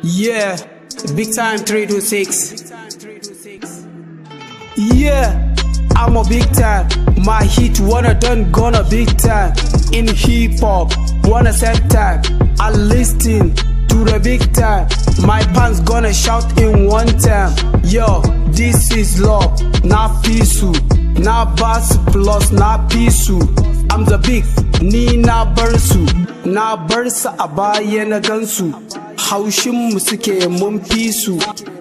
Yeah, big time 326. Yeah, I'm a big time. My hit wanna done gonna big time. In hip hop, wanna set time. I listen to the big time. My fans gonna shout in one time. Yo, this is love, not pisu. Na basu plus na pisu. I'm the big, ni na barsu. Na barsa a baya na gansu. Haushin mu suke mun fi su.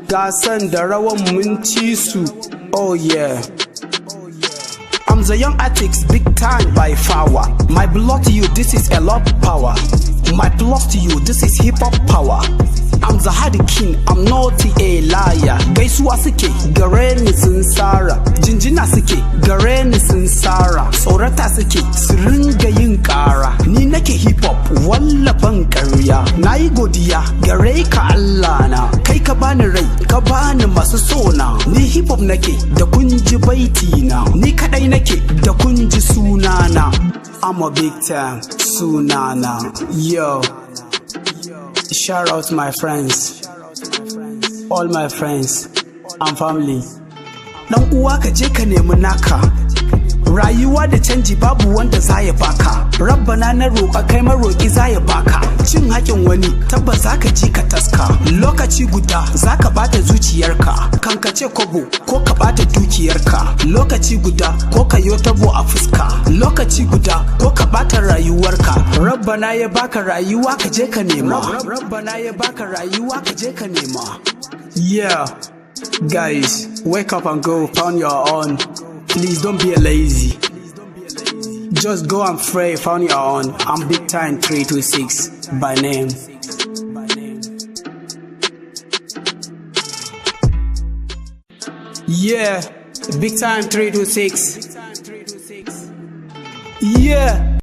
Gasan da rawan mun ci su. Oh yeah. I'm the young artist, big time by far. My blood to you, this is a lot power. My blood to you, this is hip hop power. I'm the hard king, I'm not a liar. Gaisuwa suke gare ni sun sara. Jinjina suke gare ni sun sara. Tsorata suke su ringa yin kara. Ni nake hip hop walla ban karya. Nayi godiya gare ka Allah na. Kai ka bani rai, ka bani masu sona. Ni hip hop nake da kun ji baiti na. Ni kadai nake da kun ji sunana. I'm a big time sunana. Yo, shout out to my friends, all my friends and family. Dan uwa ka je ka nemi naka. Rayuwa da canji babu wanda za ya baka. Rabbana na roƙa kai maroƙi za ya baka. Cin haƙin wani tabbas za ka ji ka taska. Lokaci guda za ka bata zuciyarka. Kan ka ce kobo ko ka bata dukiyarka. Lokaci guda ko ka yo tabo a fuska. Lokaci guda ko ka bata rayuwarka. Rabbana ya baka rayuwa ka je ka nema. Rabbana ya baka rayuwa ka je ka nema. Yeah, guys, wake up and go, found your own. Please don't be lazy. Just go and pray, found your own. I'm big time 326 by name. Yeah, big time 326. Yeah.